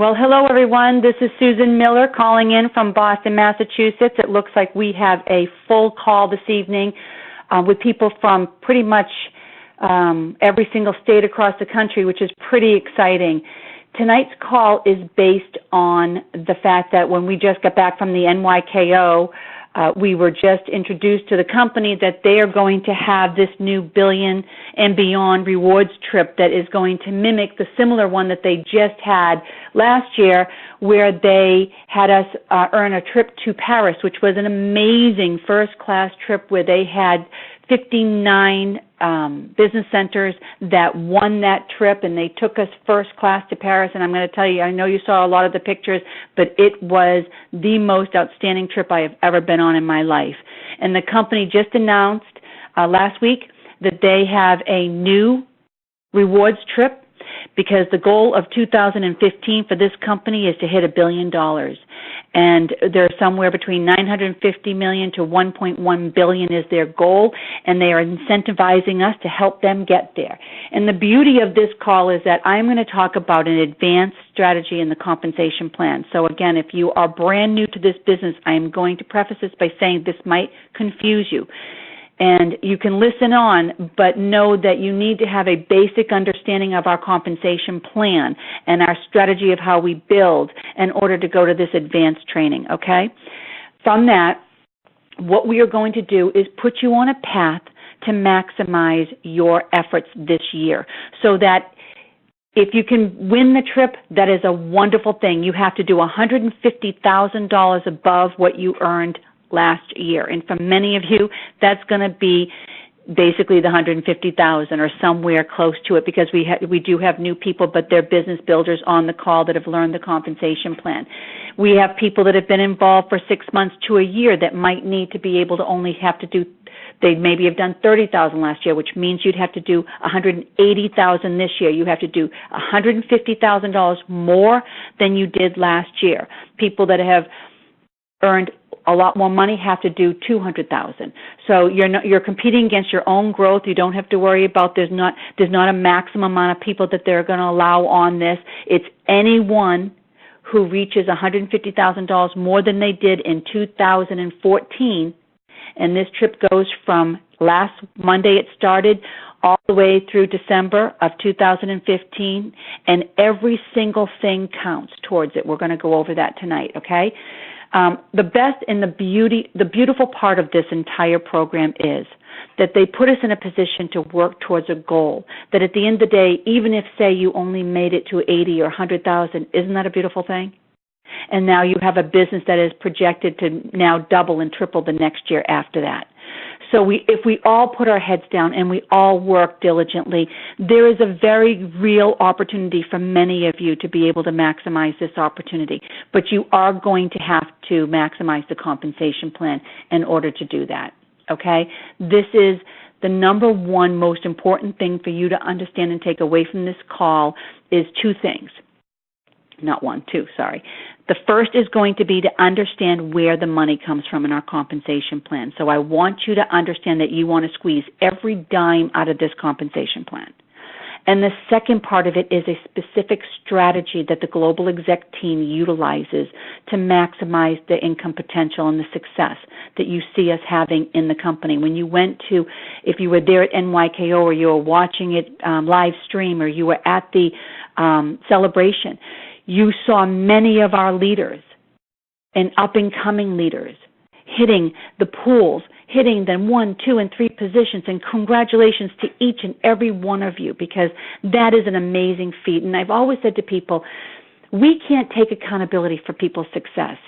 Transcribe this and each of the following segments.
Well, hello, everyone. This is Susan Miller calling in from Boston, Massachusetts. It looks like we have a full call this evening with people from pretty much every single state across the country, which is pretty exciting. Tonight's call is based on the fact that when we just got back from the NYKO, we were just introduced to the company that they are going to have this new Billion and Beyond rewards trip that is going to mimic the similar one that they just had last year, where they had us earn a trip to Paris, which was an amazing first-class trip where they had 59 business centers that won that trip, and they took us first class to Paris. And I'm going to tell you, I know you saw a lot of the pictures, but it was the most outstanding trip I have ever been on in my life. And the company just announced last week that they have a new rewards trip, because the goal of 2015 for this company is to hit $1 billion. And they're somewhere between $950 million to $1.1 billion is their goal, and they are incentivizing us to help them get there. And the beauty of this call is that I'm going to talk about an advanced strategy in the compensation plan. So again, if you are brand new to this business, I am going to preface this by saying this might confuse you. And you can listen on, but know that you need to have a basic understanding of our compensation plan and our strategy of how we build in order to go to this advanced training, okay? From that, what we are going to do is put you on a path to maximize your efforts this year, so that if you can win the trip, that is a wonderful thing. You have to do $150,000 above what you earned last year. And for many of you, that's going to be basically the $150,000 or somewhere close to it, because we do have new people, but they're business builders on the call that have learned the compensation plan. We have people that have been involved for 6 months to a year that might need to be able to only have to do, they maybe have done $30,000 last year, which means you'd have to do $180,000 this year. You have to do $150,000 more than you did last year. People that have earned a lot more money have to do $200,000. So you're competing against your own growth. You don't have to worry about there's not a maximum amount of people that they're going to allow on this. It's anyone who reaches $150,000 more than they did in 2014. And this trip goes from last Monday it started all the way through December of 2015, and every single thing counts towards it. We're going to go over that tonight, okay? The best and the beautiful part of this entire program is that they put us in a position to work towards a goal, that at the end of the day, even if, say, you only made it to 80 or 100,000, isn't that a beautiful thing? And now you have a business that is projected to now double and triple the next year after that. So if we all put our heads down and we all work diligently, there is a very real opportunity for many of you to be able to maximize this opportunity. But you are going to have to maximize the compensation plan in order to do that, okay? This is the number one most important thing for you to understand and take away from this call is two things. Not one, two, sorry. The first is going to be to understand where the money comes from in our compensation plan. So I want you to understand that you want to squeeze every dime out of this compensation plan. And the second part of it is a specific strategy that the global exec team utilizes to maximize the income potential and the success that you see us having in the company. When you went to, if you were there at NYKO or you were watching it live stream or you were at the celebration, you saw many of our leaders and up-and-coming leaders hitting the pools, hitting them 1, 2, and 3 positions, and congratulations to each and every one of you, because that is an amazing feat. And I've always said to people, we can't take accountability for people's success.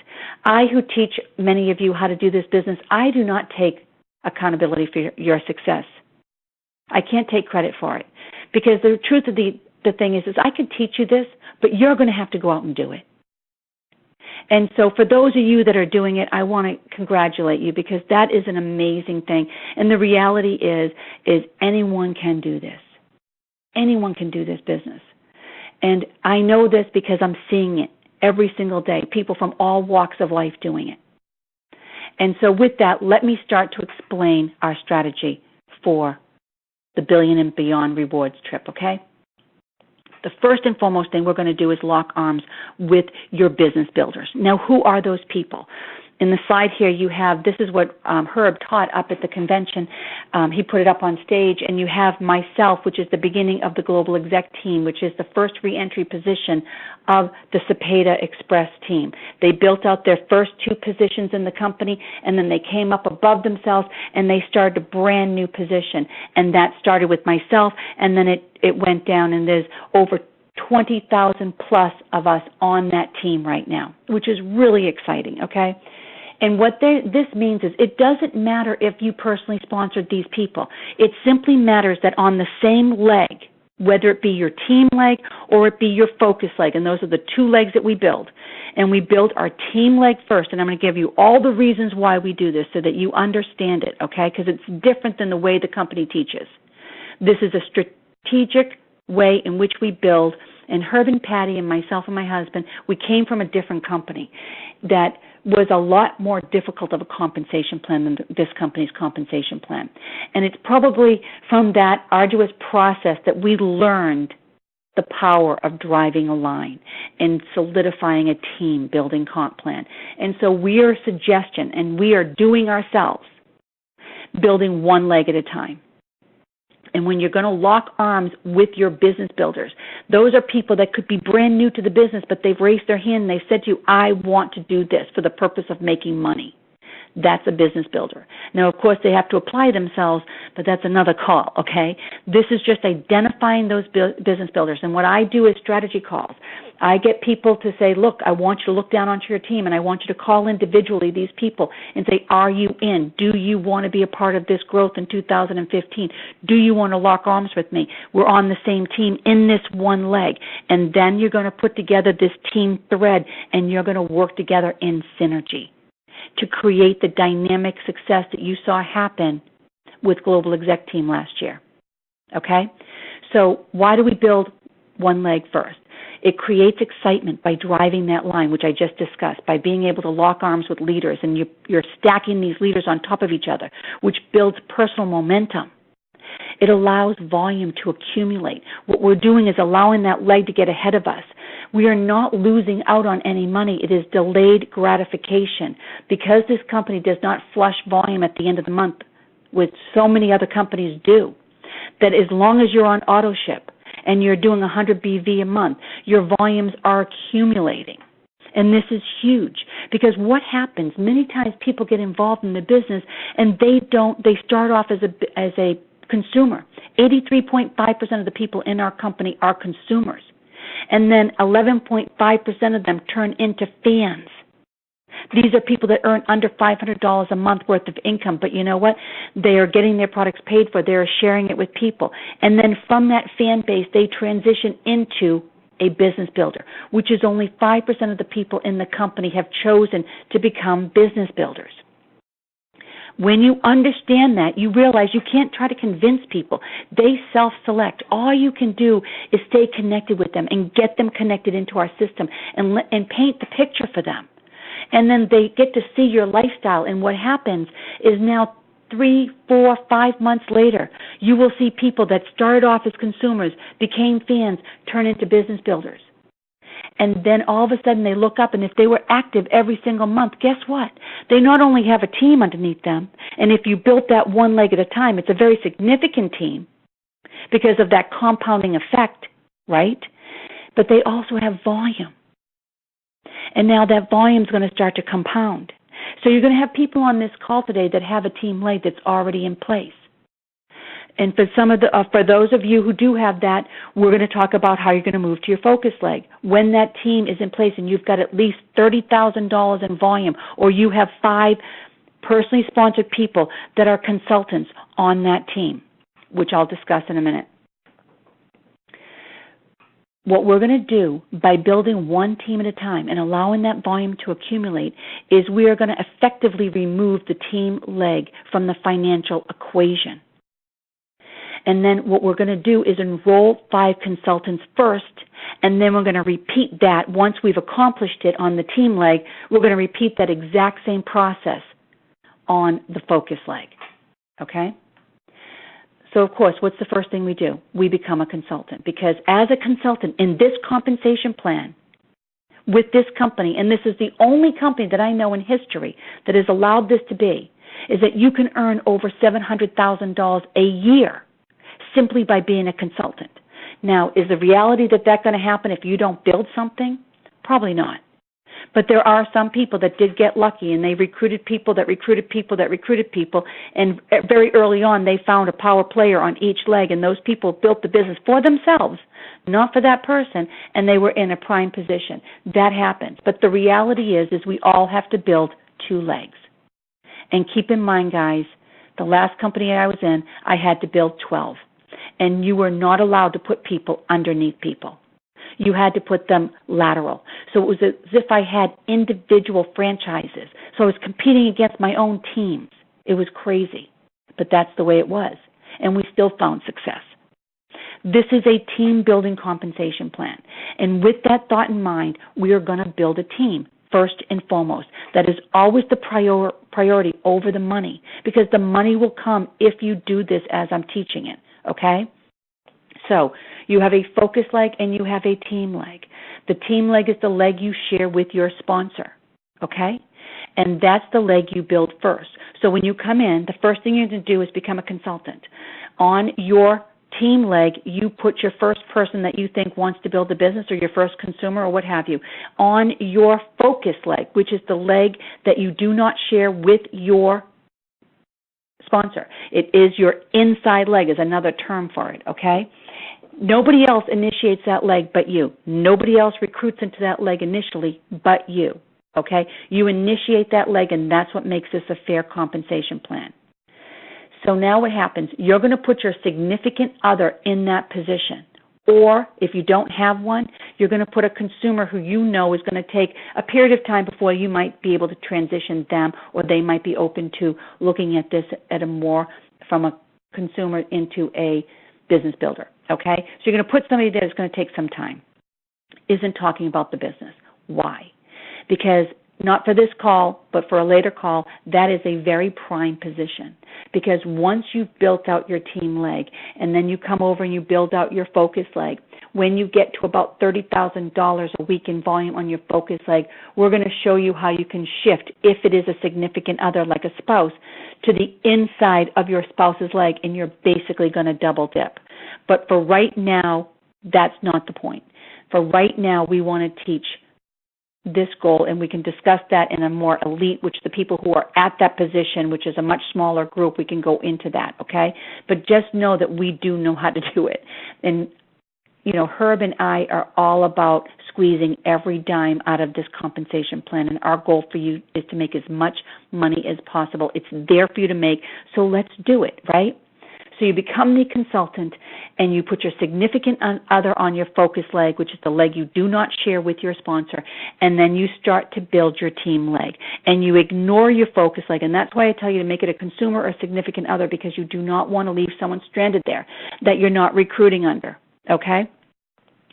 I, who teach many of you how to do this business, I do not take accountability for your success. I can't take credit for it, because the truth of the thing is I can teach you this, but you're going to have to go out and do it. And so for those of you that are doing it, I want to congratulate you, because that is an amazing thing. And the reality is anyone can do this. Anyone can do this business. And I know this because I'm seeing it every single day, people from all walks of life doing it. And so with that, let me start to explain our strategy for the Billion and Beyond Rewards trip, okay? The first and foremost thing we're going to do is lock arms with your business builders. Now, who are those people? In the slide here, you have, this is what Herb taught up at the convention. He put it up on stage, and you have myself, which is the beginning of the Global Exec team, which is the first reentry position of the Cepeda Express team. They built out their first 2 positions in the company, and then they came up above themselves, and they started a brand new position. And that started with myself, and then it went down, and there's over 20,000 plus of us on that team right now, which is really exciting, okay? And what this means is it doesn't matter if you personally sponsored these people. It simply matters that on the same leg, whether it be your team leg or it be your focus leg, and those are the 2 legs that we build. And we build our team leg first, and I'm going to give you all the reasons why we do this so that you understand it, okay, because it's different than the way the company teaches. This is a strategic way in which we build, and Herb and Patty and myself and my husband, we came from a different company that was a lot more difficult of a compensation plan than this company's compensation plan. And it's probably from that arduous process that we learned the power of driving a line and solidifying a team building comp plan. And so we are a suggestion, and we are doing ourselves, building 1 leg at a time. And when you're going to lock arms with your business builders, those are people that could be brand new to the business, but they've raised their hand and they've said to you, I want to do this for the purpose of making money. That's a business builder. Now, of course, they have to apply themselves, but that's another call, okay? This is just identifying those business builders. And what I do is strategy calls. I get people to say, look, I want you to look down onto your team, and I want you to call individually these people and say, are you in? Do you want to be a part of this growth in 2015? Do you want to lock arms with me? We're on the same team in this 1 leg. And then you're going to put together this team thread, and you're going to work together in synergy to create the dynamic success that you saw happen with Global Exec Team last year. Okay? So why do we build 1 leg first? It creates excitement by driving that line, which I just discussed, by being able to lock arms with leaders, and you're stacking these leaders on top of each other, which builds personal momentum. It allows volume to accumulate. What we're doing is allowing that leg to get ahead of us. We are not losing out on any money. It is delayed gratification. Because this company does not flush volume at the end of the month, which so many other companies do, that as long as you're on auto ship and you're doing 100 BV a month, your volumes are accumulating. And this is huge, because what happens, many times people get involved in the business and they start off as a consumer. 83.5% of the people in our company are consumers. And then 11.5% of them turn into fans. These are people that earn under $500 a month worth of income, but you know what? They are getting their products paid for. They are sharing it with people. And then from that fan base, they transition into a business builder, which is only 5% of the people in the company have chosen to become business builders. When you understand that, you realize you can't try to convince people. They self-select. All you can do is stay connected with them and get them connected into our system and paint the picture for them. And then they get to see your lifestyle. And what happens is now 3, 4, 5 months later, you will see people that started off as consumers, became fans, turn into business builders. And then all of a sudden they look up, and if they were active every single month, guess what? They not only have a team underneath them, and if you built that 1 leg at a time, it's a very significant team because of that compounding effect, right? But they also have volume. And now that volume is going to start to compound. So you're going to have people on this call today that have a team leg that's already in place. And for those of you who do have that, we're going to talk about how you're going to move to your focus leg. When that team is in place and you've got at least $30,000 in volume, or you have 5 personally sponsored people that are consultants on that team, which I'll discuss in a minute. What we're going to do by building 1 team at a time and allowing that volume to accumulate is we are going to effectively remove the team leg from the financial equation. And then what we're going to do is enroll 5 consultants first, and then we're going to repeat that. Once we've accomplished it on the team leg, we're going to repeat that exact same process on the focus leg. Okay? So, of course, what's the first thing we do? We become a consultant, because as a consultant in this compensation plan with this company, and this is the only company that I know in history that has allowed this to be, is that you can earn over $700,000 a year simply by being a consultant. Now, is the reality that that's going to happen if you don't build something? Probably not. But there are some people that did get lucky, and they recruited people that recruited people that recruited people, and very early on they found a power player on each leg, and those people built the business for themselves, not for that person, and they were in a prime position. That happens. But the reality is we all have to build two legs. And keep in mind, guys, the last company I was in, I had to build 12. And you were not allowed to put people underneath people. You had to put them lateral. So it was as if I had individual franchises. So I was competing against my own teams. It was crazy. But that's the way it was. And we still found success. This is a team-building compensation plan. And with that thought in mind, we are going to build a team, first and foremost. That is always the priority over the money, because the money will come if you do this as I'm teaching it, okay? So you have a focus leg and you have a team leg. The team leg is the leg you share with your sponsor, okay? And that's the leg you build first. So when you come in, the first thing you're going to do is become a consultant. On your team leg, you put your first person that you think wants to build a business, or your first consumer, or what have you. On your focus leg, which is the leg that you do not share with your sponsor. It is your inside leg, is another term for it, okay? Nobody else initiates that leg but you. Nobody else recruits into that leg initially but you, okay? You initiate that leg, and that's what makes this a fair compensation plan. So now what happens? You're going to put your significant other in that position. Or if you don't have one, you're going to put a consumer who you know is going to take a period of time before you might be able to transition them, or they might be open to looking at this at a more from a consumer into a business builder, okay? So you're going to put somebody that is going to take some time, isn't talking about the business. Why? Because not for this call, but for a later call, that is a very prime position. Because once you've built out your team leg, and then you come over and you build out your focus leg, when you get to about $30,000 a week in volume on your focus leg, we're going to show you how you can shift, if it is a significant other like a spouse, to the inside of your spouse's leg, and you're basically going to double dip. But for right now, that's not the point. For right now, we want to teach this goal, and we can discuss that in a more elite, which the people who are at that position, which is a much smaller group, we can go into that, okay? But just know that we do know how to do it. And, you know, Herb and I are all about squeezing every dime out of this compensation plan, and our goal for you is to make as much money as possible. It's there for you to make, so let's do it, right? So you become the consultant, and you put your significant other on your focus leg, which is the leg you do not share with your sponsor, and then you start to build your team leg. And you ignore your focus leg, and that's why I tell you to make it a consumer or significant other, because you do not want to leave someone stranded there that you're not recruiting under, okay?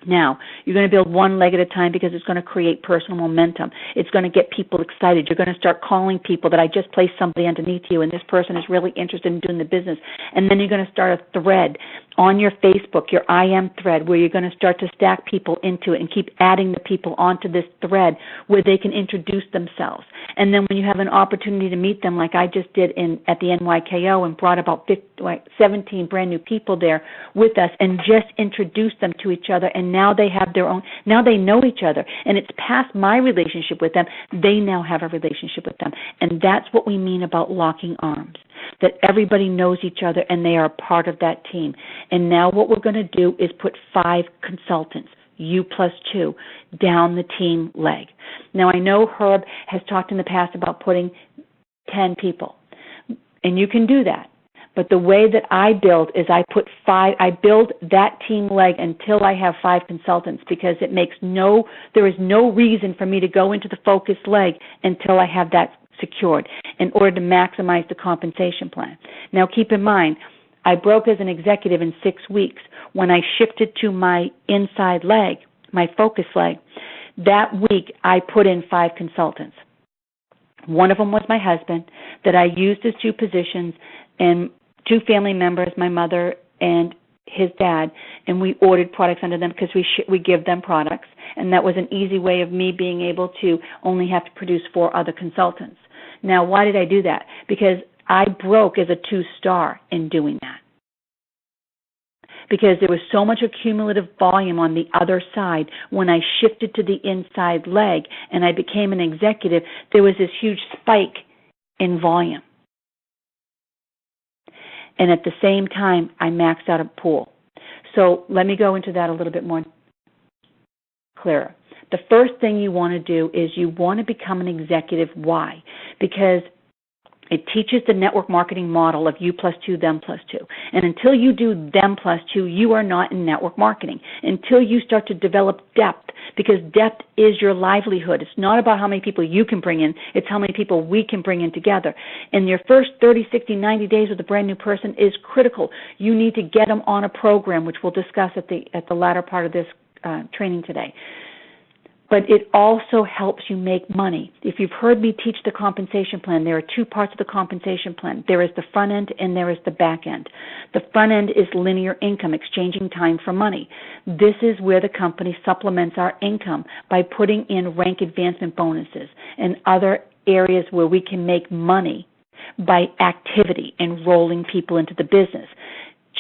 Now, you're going to build one leg at a time, because it's going to create personal momentum. It's going to get people excited. You're going to start calling people that I just placed somebody underneath you, and this person is really interested in doing the business. And then you're going to start a thread on your Facebook, your IM thread, where you're going to start to stack people into it and keep adding the people onto this thread where they can introduce themselves. And then when you have an opportunity to meet them, like I just did at the NYKO, and brought about 17 brand new people there with us, and just introduced them to each other, and now they have their own, now they know each other, and it's past my relationship with them. They now have a relationship with them. And that's what we mean about locking arms, that everybody knows each other and they are a part of that team. And now what we're going to do is put 5 consultants, you plus 2, down the team leg. Now, I know Herb has talked in the past about putting 10 people, and you can do that. But the way that I build is I build that team leg until I have 5 consultants, because there is no reason for me to go into the focus leg until I have that secured in order to maximize the compensation plan. Now, keep in mind, I broke as an executive in 6 weeks. When I shifted to my inside leg, my focus leg, that week I put in 5 consultants. One of them was my husband that I used as 2 positions, and two family members, my mother and his dad, and we ordered products under them because we give them products, and that was an easy way of me being able to only have to produce 4 other consultants. Now, why did I do that? Because I broke as a 2-star in doing that. Because there was so much accumulative volume on the other side. When I shifted to the inside leg and I became an executive, there was this huge spike in volume. And at the same time, I maxed out a pool. So let me go into that a little bit more clearer. The first thing you want to do is you want to become an executive. Why? Because it teaches the network marketing model of you plus 2, them plus 2. And until you do them plus 2, you are not in network marketing. Until you start to develop depth, because depth is your livelihood. It's not about how many people you can bring in. It's how many people we can bring in together. And your first 30, 60, 90 days with a brand new person is critical. You need to get them on a program, which we'll discuss at the latter part of this training today. But it also helps you make money. If you've heard me teach the compensation plan, there are 2 parts of the compensation plan. There is the front end and there is the back end. The front end is linear income, exchanging time for money. This is where the company supplements our income by putting in rank advancement bonuses and other areas where we can make money by activity, enrolling people into the business,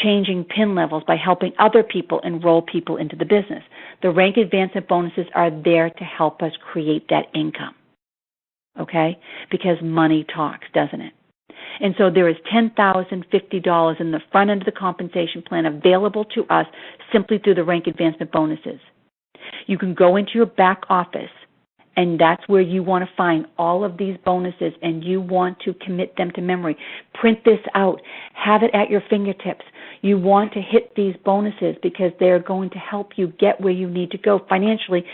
changing PIN levels by helping other people enroll people into the business. The rank advancement bonuses are there to help us create that income, okay? Because money talks, doesn't it? And so there is $10,050 in the front end of the compensation plan available to us simply through the rank advancement bonuses. You can go into your back office, and that's where you want to find all of these bonuses, and you want to commit them to memory. Print this out. Have it at your fingertips. You want to hit these bonuses because they're going to help you get where you need to go financially.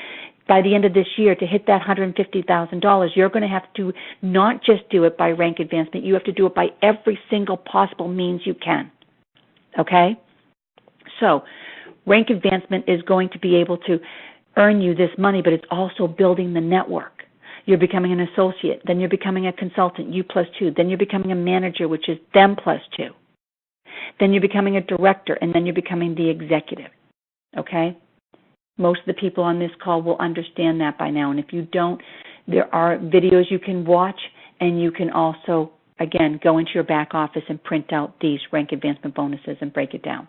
By the end of this year, to hit that $150,000, you're going to have to not just do it by rank advancement. You have to do it by every single possible means you can. Okay? So rank advancement is going to be able to earn you this money, but it's also building the network. You're becoming an associate, then you're becoming a consultant, you plus 2, then you're becoming a manager, which is them plus 2. Then you're becoming a director, and then you're becoming the executive, okay? Most of the people on this call will understand that by now, and if you don't, there are videos you can watch, and you can also, again, go into your back office and print out these rank advancement bonuses and break it down.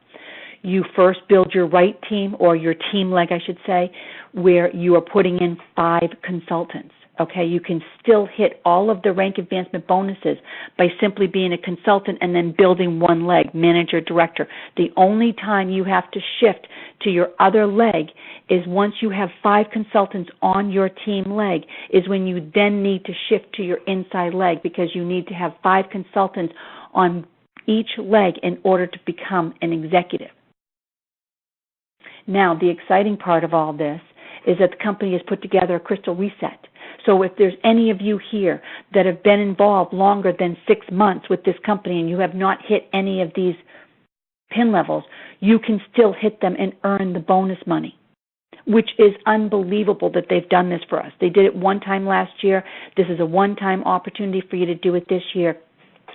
You first build your right team, or your team leg, I should say, where you are putting in 5 consultants. Okay, you can still hit all of the rank advancement bonuses by simply being a consultant and then building one leg, manager, director. The only time you have to shift to your other leg is once you have 5 consultants on your team leg, is when you then need to shift to your inside leg, because you need to have 5 consultants on each leg in order to become an executive. Now, the exciting part of all this is that the company has put together a crystal reset. So if there's any of you here that have been involved longer than 6 months with this company and you have not hit any of these PIN levels, you can still hit them and earn the bonus money, which is unbelievable that they've done this for us. They did it one time last year. This is a one-time opportunity for you to do it this year.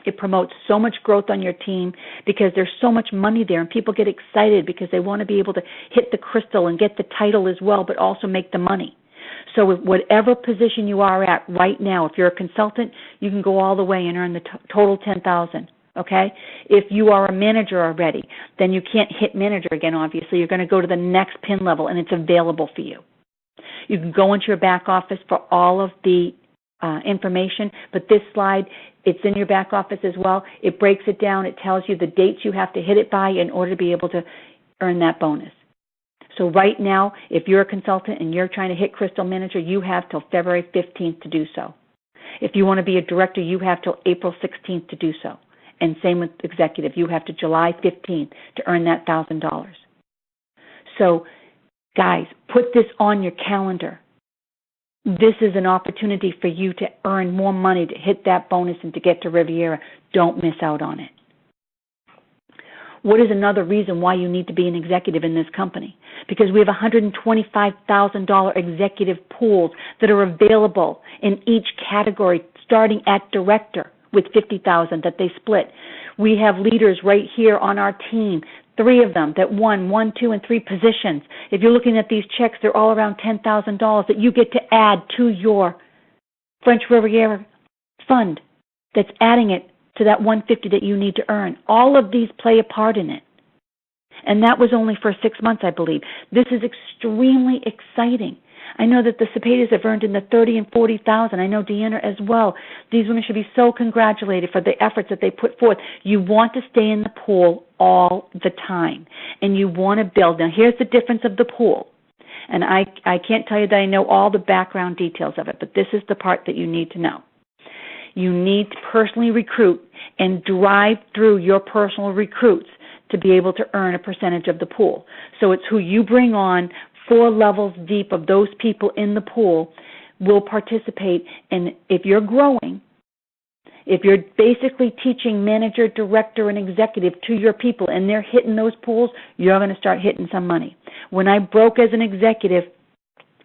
It promotes so much growth on your team because there's so much money there, and people get excited because they want to be able to hit the crystal and get the title as well, but also make the money. So with whatever position you are at right now, if you're a consultant, you can go all the way and earn the total $10,000. Okay? If you are a manager already, then you can't hit manager again, obviously. You're going to go to the next PIN level, and it's available for you. You can go into your back office for all of the information, but this slide, it's in your back office as well. It breaks it down. It tells you the dates you have to hit it by in order to be able to earn that bonus. So right now, if you're a consultant and you're trying to hit Crystal Manager, you have till February 15th to do so. If you want to be a director, you have till April 16th to do so. And same with executive. You have to July 15th to earn that $1,000. So, guys, put this on your calendar. This is an opportunity for you to earn more money, to hit that bonus, and to get to Riviera. Don't miss out on it. What is another reason why you need to be an executive in this company? Because we have $125,000 executive pools that are available in each category, starting at director, with $50,000 that they split. We have leaders right here on our team, 3 of them that won 1, 2, and 3 positions. If you're looking at these checks, they're all around $10,000 that you get to add to your French Riviera fund that's adding it to that $150 that you need to earn. All of these play a part in it. And that was only for 6 months, I believe. This is extremely exciting. I know that the Cepedas have earned in the $30,000 and $40,000. I know Deanna as well. These women should be so congratulated for the efforts that they put forth. You want to stay in the pool all the time, and you want to build. Now, here's the difference of the pool. And I can't tell you that I know all the background details of it, but this is the part that you need to know. You need to personally recruit and drive through your personal recruits to be able to earn a percentage of the pool. So it's who you bring on 4 levels deep of those people in the pool will participate. And if you're growing, if you're basically teaching manager, director, and executive to your people and they're hitting those pools, you're going to start hitting some money. When I broke as an executive,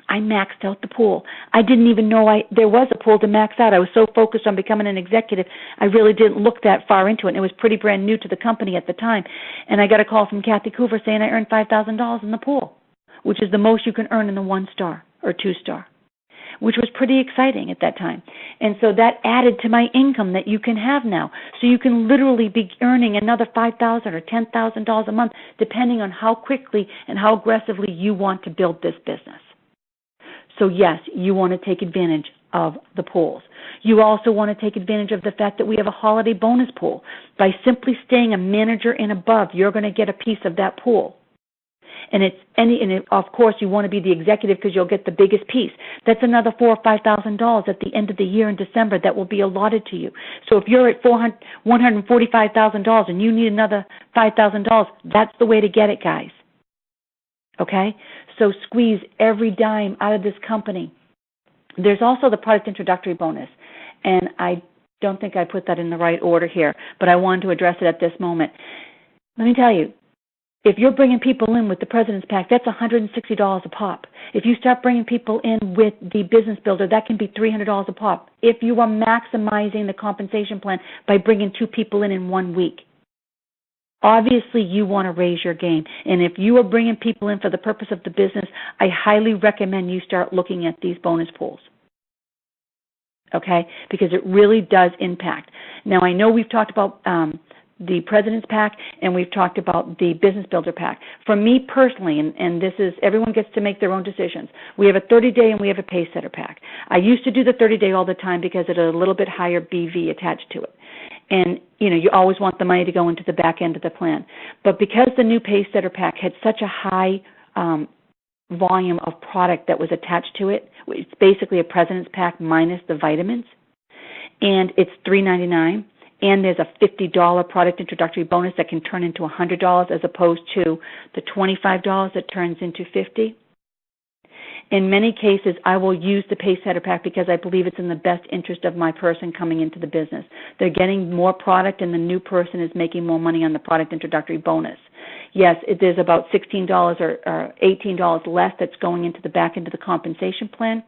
I maxed out the pool. I didn't even know there was a pool to max out. I was so focused on becoming an executive, I really didn't look that far into it. And it was pretty brand new to the company at the time. And I got a call from Kathy Coover saying I earned $5,000 in the pool, which is the most you can earn in the 1-star or 2-star, which was pretty exciting at that time. And so that added to my income that you can have now. So you can literally be earning another $5,000 or $10,000 a month, depending on how quickly and how aggressively you want to build this business. So yes, you want to take advantage of the pools. You also want to take advantage of the fact that we have a holiday bonus pool. By simply staying a manager and above, you're going to get a piece of that pool. And of course, you want to be the executive because you'll get the biggest piece. That's another $4,000 or $5,000 at the end of the year in December that will be allotted to you. So if you're at $145,000 and you need another $5,000, that's the way to get it, guys. Okay? So squeeze every dime out of this company. There's also the product introductory bonus, and I don't think I put that in the right order here, but I wanted to address it at this moment. Let me tell you, if you're bringing people in with the President's Pack, that's $160 a pop. If you start bringing people in with the Business Builder, that can be $300 a pop. If you are maximizing the compensation plan by bringing 2 people in 1 week, obviously you want to raise your game. And if you are bringing people in for the purpose of the business, I highly recommend you start looking at these bonus pools. Okay? Because it really does impact. Now, I know we've talked about the President's Pack, and we've talked about the Business Builder Pack. For me personally, and this is, everyone gets to make their own decisions, we have a 30-day and we have a Pacesetter Pack. I used to do the 30-day all the time because it had a little bit higher BV attached to it. And, you always want the money to go into the back end of the plan. But because the new Pacesetter Pack had such a high volume of product that was attached to it, it's basically a President's Pack minus the vitamins, and it's $3.99. And there's a $50 product introductory bonus that can turn into $100 as opposed to the $25 that turns into $50. In many cases, I will use the Pacesetter Pack because I believe it's in the best interest of my person coming into the business. They're getting more product, and the new person is making more money on the product introductory bonus. Yes, there's about $16 or $18 less that's going into the back end of the compensation plan.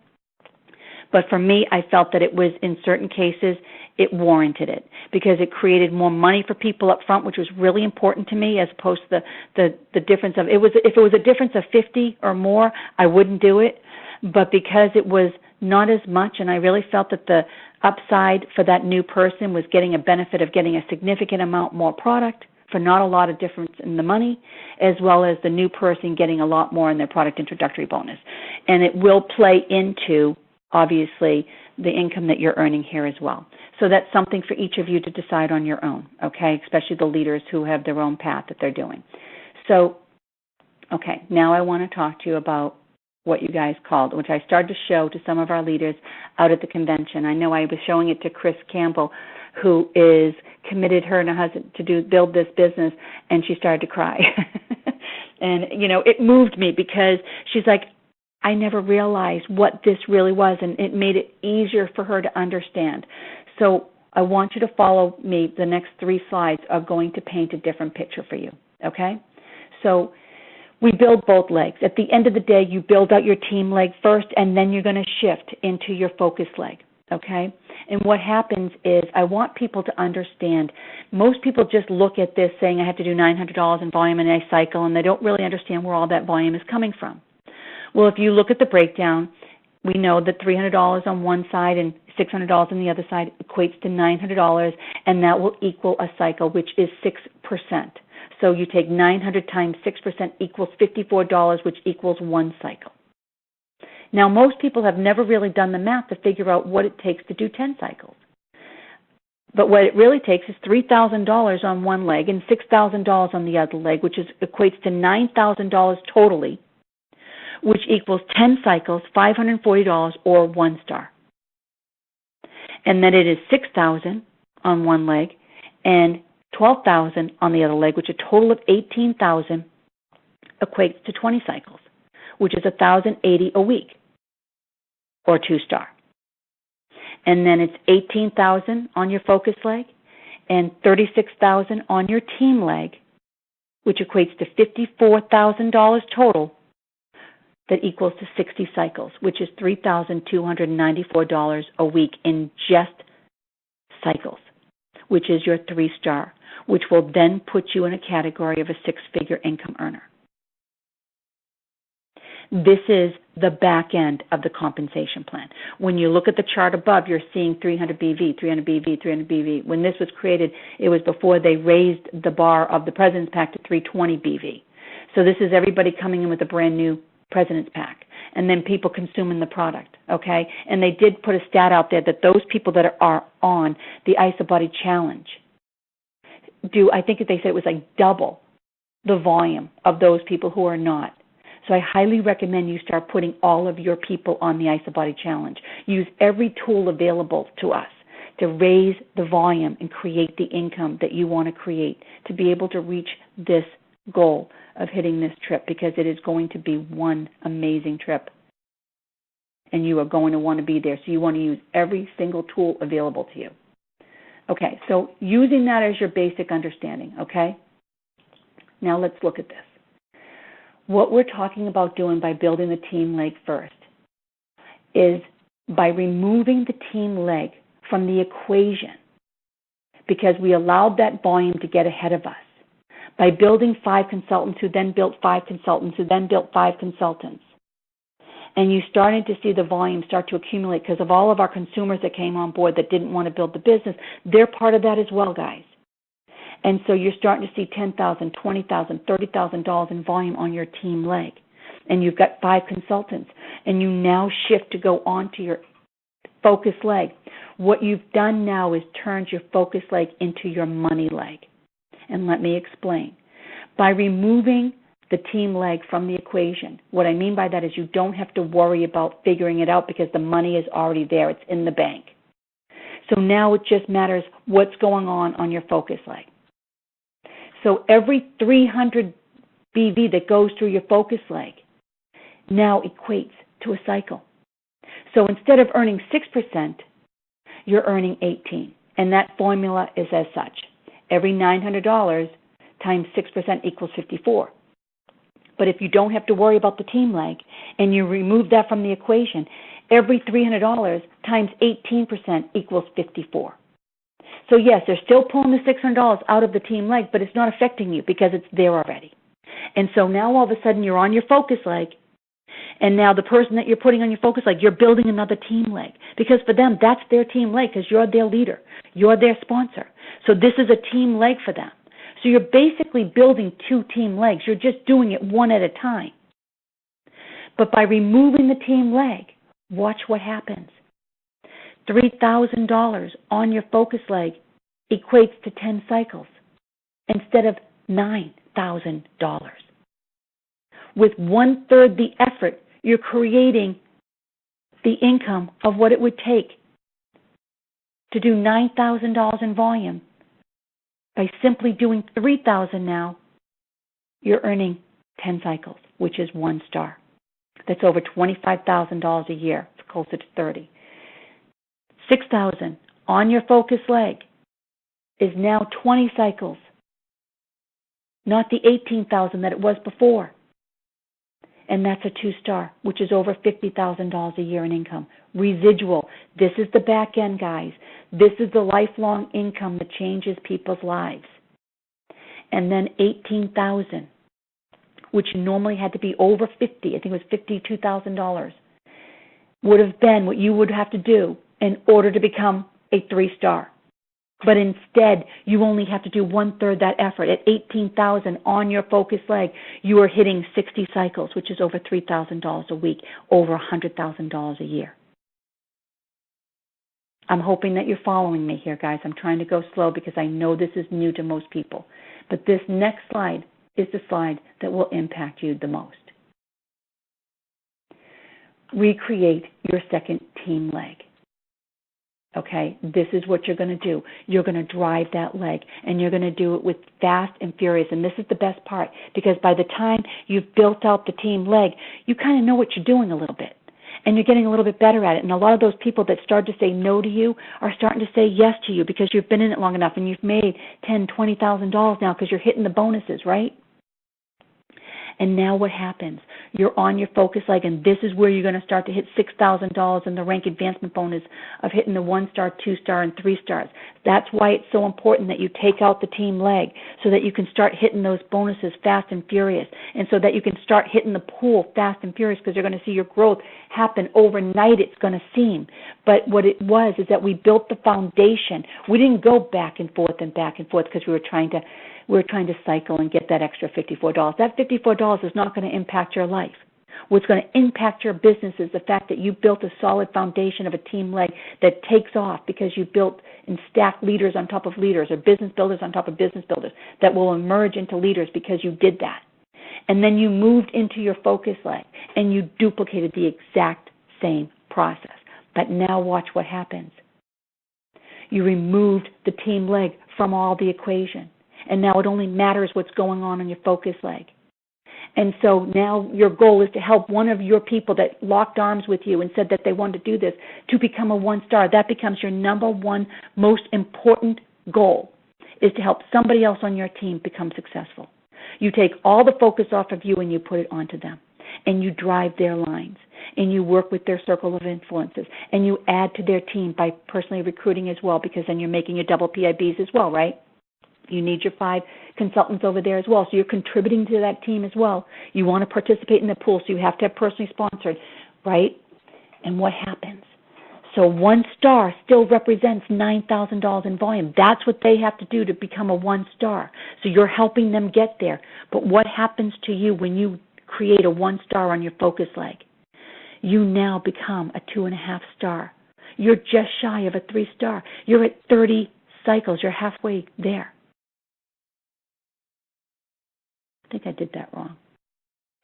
But for me, I felt that it was, in certain cases, it warranted it because it created more money for people up front, which was really important to me, as opposed to the difference of, if it was a difference of 50 or more, I wouldn't do it. But because it was not as much, and I really felt that the upside for that new person was getting a benefit of getting a significant amount more product for not a lot of difference in the money, as well as the new person getting a lot more in their product introductory bonus. And it will play into, obviously, the income that you're earning here as well. So that's something for each of you to decide on your own, okay, especially the leaders who have their own path that they're doing. So, okay, now I want to talk to you about what you guys called, which I started to show to some of our leaders out at the convention. I know I was showing it to Chris Campbell, who is committed, her and her husband, to build this business, and she started to cry. And, it moved me because she's like, I never realized what this really was, and it made it easier for her to understand. So I want you to follow me. The next 3 slides are going to paint a different picture for you, okay? So we build both legs. At the end of the day, you build out your team leg first, and then you're going to shift into your focus leg. okay? And what happens is I want people to understand, most people just look at this saying I have to do $900 in volume and I cycle, and they don't really understand where all that volume is coming from. Well, if you look at the breakdown, we know that $300 on one side and $600 on the other side equates to $900, and that will equal a cycle, which is 6%. So you take 900 times 6% equals $54, which equals one cycle. Now, most people have never really done the math to figure out what it takes to do 10 cycles. But what it really takes is $3,000 on one leg and $6,000 on the other leg, which equates to $9,000 totally, which equals 10 cycles, $540, or 1 star. And then it is $6,000 on one leg and $12,000 on the other leg, which a total of $18,000 equates to 20 cycles, which is $1,080 a week, or 2 star. And then it's $18,000 on your focus leg and $36,000 on your team leg, which equates to $54,000 total. That equals to 60 cycles, which is $3,294 a week in just cycles, which is your 3 star, which will then put you in a category of a 6-figure income earner. This is the back end of the compensation plan. When you look at the chart above, you're seeing 300 BV, 300 BV, 300 BV. When this was created, it was before they raised the bar of the President's Pack to 320 BV. So this is everybody coming in with a brand new President's Pack, and then people consuming the product, okay? And they did put a stat out there that those people that are on the IsaBody Challenge do, I think they said it was like double the volume of those people who are not. So I highly recommend you start putting all of your people on the IsaBody Challenge. Use every tool available to us to raise the volume and create the income that you want to create to be able to reach this goal of hitting this trip, because it is going to be one amazing trip, and you are going to want to be there. So you want to use every single tool available to you. Okay, so using that as your basic understanding, okay? Now let's look at this. What we're talking about doing by building the team leg first is by removing the team leg from the equation, because we allowed that volume to get ahead of us. By building 5 consultants who then built 5 consultants who then built 5 consultants. And you started to see the volume start to accumulate because of all of our consumers that came on board that didn't want to build the business. They're part of that as well, guys. And so you're starting to see $10,000, $20,000, $30,000 in volume on your team leg. And you've got 5 consultants. And you now shift to go on to your focus leg. What you've done now is turned your focus leg into your money leg. And let me explain. By removing the team leg from the equation, what I mean by that is you don't have to worry about figuring it out because the money is already there. It's in the bank. So now it just matters what's going on your focus leg. So every 300 BV that goes through your focus leg now equates to a cycle. So instead of earning 6%, you're earning 18%. And that formula is as such. Every $900 times 6% equals 54. But if you don't have to worry about the team leg and you remove that from the equation, every $300 times 18% equals 54. So yes, they're still pulling the $600 out of the team leg, but it's not affecting you because it's there already. And so now all of a sudden you're on your focus leg, and now the person that you're putting on your focus leg, you're building another team leg. Because for them, that's their team leg because you're their leader. You're their sponsor. So this is a team leg for them. So you're basically building 2 team legs. You're just doing it one at a time. But by removing the team leg, watch what happens. $3,000 on your focus leg equates to 10 cycles instead of $9,000. With 1/3 the effort, you're creating the income of what it would take to do $9,000 in volume. By simply doing $3,000 now, you're earning 10 cycles, which is 1 star. That's over $25,000 a year. It's closer to 30. $6,000 on your focus leg is now 20 cycles, not the $18,000 that it was before. and that's a 2-star, which is over $50,000 a year in income. Residual, this is the back end, guys. This is the lifelong income that changes people's lives. And then 18,000, which normally had to be over 50, I think it was $52,000, would have been what you would have to do in order to become a 3-star. But instead, you only have to do 1/3 that effort. At 18,000 on your focus leg, you are hitting 60 cycles, which is over $3,000 a week, over $100,000 a year. I'm hoping that you're following me here, guys. I'm trying to go slow because I know this is new to most people. But this next slide is the slide that will impact you the most. Recreate your second team leg. Okay, this is what you're going to do. You're going to drive that leg, and you're going to do it with fast and furious. And this is the best part, because by the time you've built out the team leg, you kind of know what you're doing a little bit, and you're getting a little bit better at it. And a lot of those people that started to say no to you are starting to say yes to you because you've been in it long enough, and you've made $10,000, $20,000 now because you're hitting the bonuses, right? And now what happens? You're on your focus leg, and this is where you're going to start to hit $6,000 in the rank advancement bonus of hitting the 1-star, 2-star, and 3-stars. That's why it's so important that you take out the team leg so that you can start hitting those bonuses fast and furious, and so that you can start hitting the pool fast and furious, because you're going to see your growth happen overnight, it's going to seem. But what it was is that we built the foundation. We didn't go back and forth because we were trying to cycle and get that extra $54. That $54 is not going to impact your life. What's going to impact your business is the fact that you built a solid foundation of a team leg that takes off because you built and stacked leaders on top of leaders, or business builders on top of business builders that will emerge into leaders because you did that. And then you moved into your focus leg and you duplicated the exact same process. But now watch what happens. You removed the team leg from all the equation. And now it only matters what's going on your focus leg. And so now your goal is to help one of your people that locked arms with you and said that they wanted to do this to become a 1-star. That becomes your number one most important goal, is to help somebody else on your team become successful. You take all the focus off of you and you put it onto them. And you drive their lines. And you work with their circle of influences. And you add to their team by personally recruiting as well, because then you're making your double PIBs as well, right? You need your 5 consultants over there as well. So you're contributing to that team as well. You want to participate in the pool, so you have to have personally sponsored, right? And what happens? So 1-star still represents $9,000 in volume. That's what they have to do to become a 1-star. So you're helping them get there. But what happens to you when you create a 1-star on your focus leg? You now become a 2.5-star. You're just shy of a 3-star. You're at 30 cycles. You're halfway there. I think I did that wrong.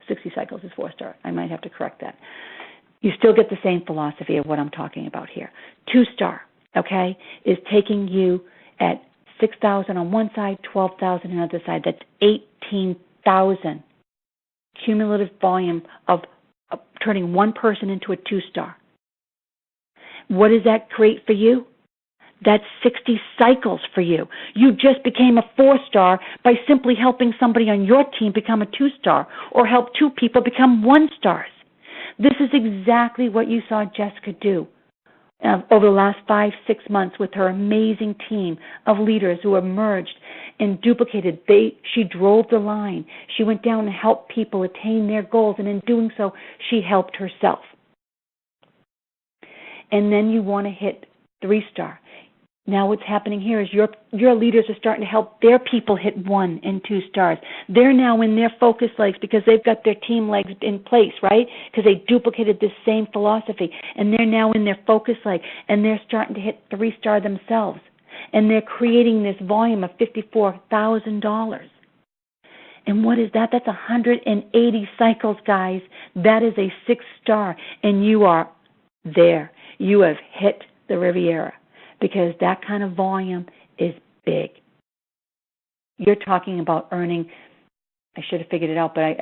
60 cycles is 4-star. I might have to correct that. You still get the same philosophy of what I'm talking about here. 2-star, okay, is taking you at 6,000 on one side, 12,000 on the other side. That's 18,000 cumulative volume of turning one person into a 2-star. What does that create for you? That's 60 cycles for you. You just became a 4-star by simply helping somebody on your team become a 2-star, or help 2 people become 1-stars. This is exactly what you saw Jessica do over the last 5-6 months with her amazing team of leaders who emerged and duplicated. She drove the line. She went down and helped people attain their goals, and in doing so, she helped herself. And then you want to hit 3-star. Now what's happening here is your leaders are starting to help their people hit 1 and 2 stars. They're now in their focus legs because they've got their team legs in place, right? Because they duplicated this same philosophy. And they're now in their focus leg, and they're starting to hit 3-star themselves. And they're creating this volume of $54,000. And what is that? That's 180 cycles, guys. That is a 6-star, and you are there. You have hit the Riviera. Because that kind of volume is big. You're talking about earning, I should have figured it out, but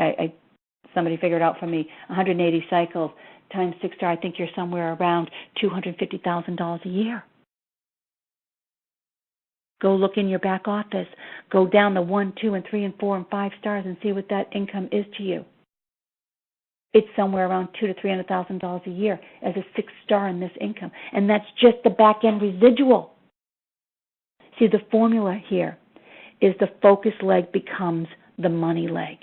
somebody figured it out for me, 180 cycles times 6-star, I think you're somewhere around $250,000 a year. Go look in your back office. Go down the 1, 2, and 3, and 4, and 5 stars and see what that income is to you. it's somewhere around $200,000 to $300,000 a year as a 6-star in this income. And that's just the back-end residual. See, the formula here is the focus leg becomes the money leg.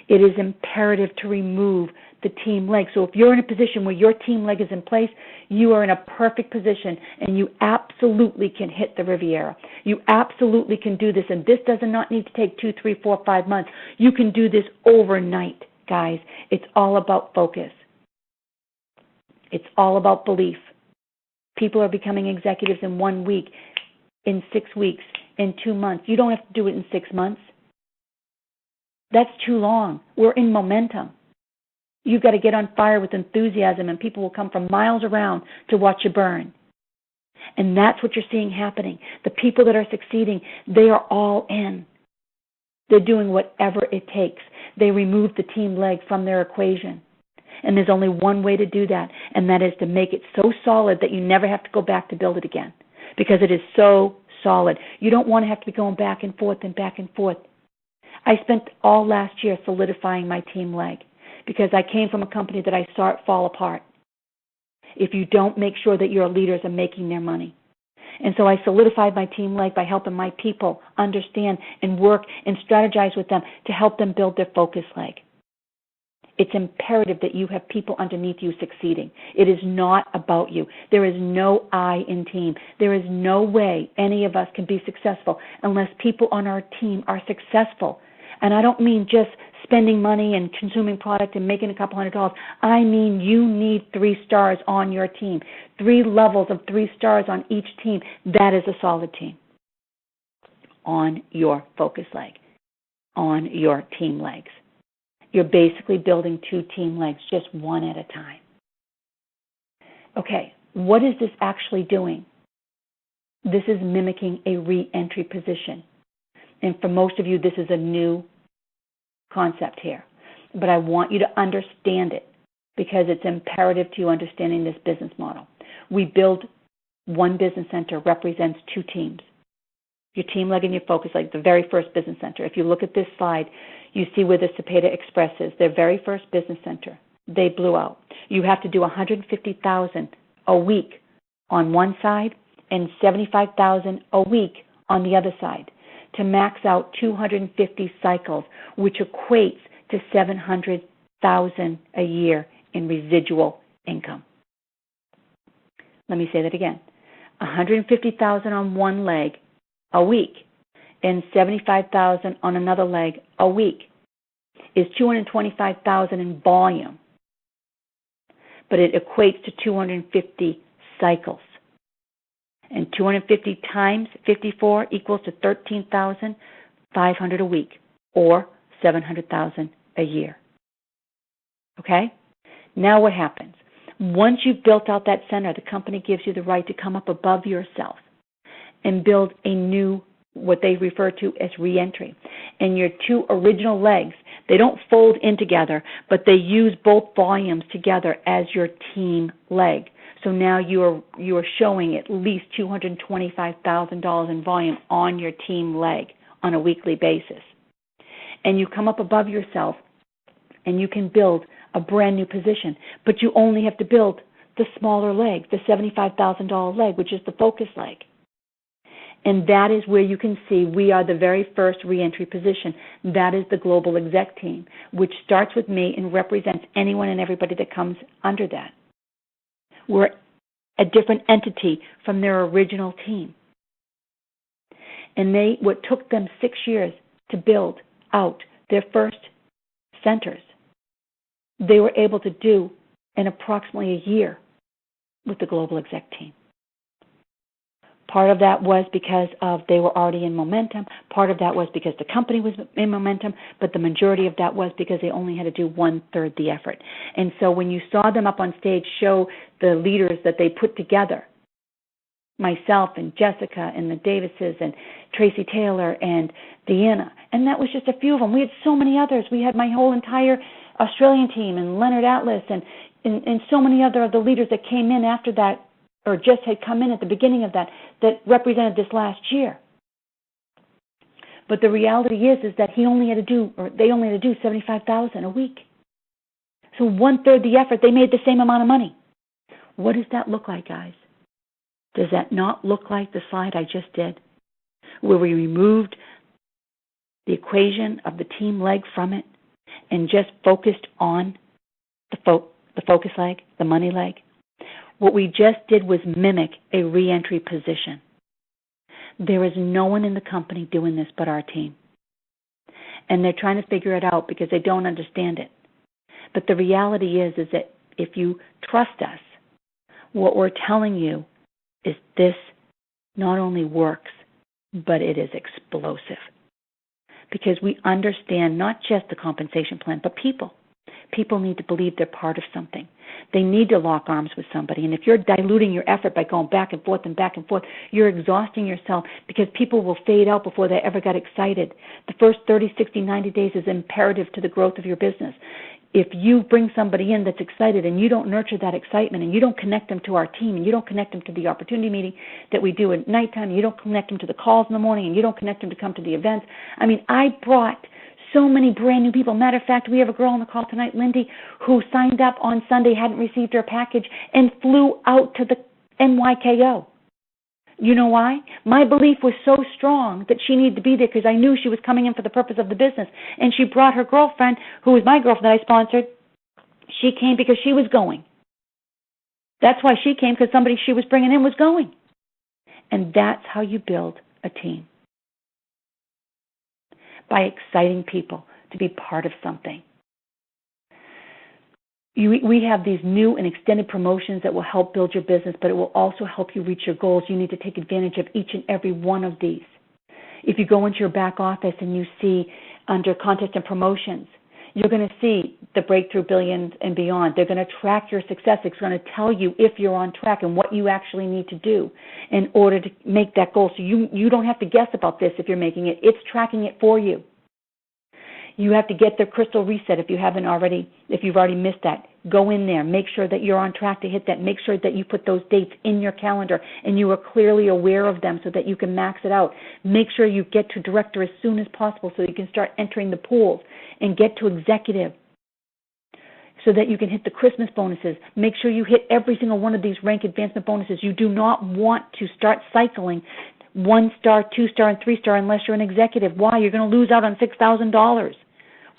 It is imperative to remove the team leg. So if you're in a position where your team leg is in place, you are in a perfect position, and you absolutely can hit the Riviera. You absolutely can do this, and this does not need to take 2, 3, 4, 5 months. You can do this overnight, guys. It's all about focus. It's all about belief. People are becoming executives in 1 week, in 6 weeks, in 2 months. You don't have to do it in 6 months. That's too long. We're in momentum. You've got to get on fire with enthusiasm, and people will come from miles around to watch you burn. And that's what you're seeing happening. The people that are succeeding, they are all in. They're doing whatever it takes. They remove the team leg from their equation. And there's only one way to do that, and that is to make it so solid that you never have to go back to build it again, because it is so solid. You don't want to have to be going back and forth and back and forth. I spent all last year solidifying my team leg because I came from a company that I saw it fall apart if you don't make sure that your leaders are making their money. And so I solidified my team leg by helping my people understand and work and strategize with them to help them build their focus leg. It's imperative that you have people underneath you succeeding. It is not about you. There is no I in team. There is no way any of us can be successful unless people on our team are successful. And I don't mean just spending money and consuming product and making a couple $100. I mean you need 3 stars on your team, 3 levels of 3 stars on each team. That is a solid team on your focus leg, on your team legs. You're basically building 2 team legs, just one at a time. Okay, what is this actually doing? This is mimicking a re-entry position. And for most of you, this is a new concept here. But I want you to understand it because it's imperative to you understanding this business model. We build one business center represents 2 teams. Your team leg and your focus leg, the very first business center. If you look at this slide, you see where the Cepeda Express is, their very first business center. They blew out. You have to do $150,000 a week on one side and $75,000 a week on the other side to max out 250 cycles, which equates to $700,000 a year in residual income. Let me say that again. $150,000 on one leg a week and $75,000 on another leg a week is $225,000 in volume, but it equates to 250 cycles. And 250 times 54 equals to $13,500 a week, or $700,000 a year. Okay? Now what happens? Once you've built out that center, the company gives you the right to come up above yourself and build a new, what they refer to as reentry. And your 2 original legs, they don't fold in together, but they use both volumes together as your team leg. So now you are showing at least $225,000 in volume on your team leg on a weekly basis. And you come up above yourself and you can build a brand new position, but you only have to build the smaller leg, the $75,000 leg, which is the focus leg. And that is where you can see we are the very first reentry position. That is the global exec team, which starts with me and represents anyone and everybody that comes under that. We're a different entity from their original team. And what took them 6 years to build out their first centers, they were able to do in approximately a year with the global exec team. Part of that was because they were already in momentum. Part of that was because the company was in momentum, but the majority of that was because they only had to do 1/3 the effort. And so when you saw them up on stage show the leaders that they put together, myself and Jessica and the Davises and Tracy Taylor and Deanna, and that was just a few of them. We had so many others. We had my whole entire Australian team and Leonard Atlas and so many other of the leaders that came in after that, or just had come in at the beginning of that represented this last year. But the reality is that they only had to do $75,000 a week. So 1/3 the effort, they made the same amount of money. What does that look like, guys? Does that not look like the slide I just did, where we removed the equation of the team leg from it and just focused on the focus leg, the money leg? What we just did was mimic a re-entry position. There is no one in the company doing this but our team. And they're trying to figure it out because they don't understand it. But the reality is that if you trust us, what we're telling you is this not only works, but it is explosive. Because we understand not just the compensation plan, but people. People need to believe they're part of something. They need to lock arms with somebody. And if you're diluting your effort by going back and forth, you're exhausting yourself because people will fade out before they ever got excited. The first 30, 60, 90 days is imperative to the growth of your business. If you bring somebody in that's excited and you don't nurture that excitement and you don't connect them to our team and you don't connect them to the opportunity meeting that we do at nighttime, and you don't connect them to the calls in the morning and you don't connect them to come to the events. I brought so many brand new people. Matter of fact, we have a girl on the call tonight, Lindy, who signed up on Sunday, hadn't received her package, and flew out to the NYKO. You know why? My belief was so strong that she needed to be there because I knew she was coming in for the purpose of the business. And she brought her girlfriend, who was my girlfriend that I sponsored. She came because she was going. That's why she came, because somebody she was bringing in was going. And that's how you build a team. By exciting people to be part of something. We have these new and extended promotions that will help build your business, but it will also help you reach your goals. You need to take advantage of each and every one of these. If you go into your back office and you see under contest and promotions, you're going to see the Breakthrough Billions and Beyond. They're going to track your success. It's going to tell you if you're on track and what you actually need to do in order to make that goal. So you don't have to guess about this if you're making it. It's tracking it for you. You have to get the crystal reset if you've already missed that. Go in there. Make sure that you're on track to hit that. Make sure that you put those dates in your calendar and you are clearly aware of them so that you can max it out. Make sure you get to director as soon as possible so you can start entering the pools and get to executive so that you can hit the Christmas bonuses. Make sure you hit every single one of these rank advancement bonuses. You do not want to start cycling 1-star, 2-star, and 3-star unless you're an executive. Why? You're going to lose out on $6,000.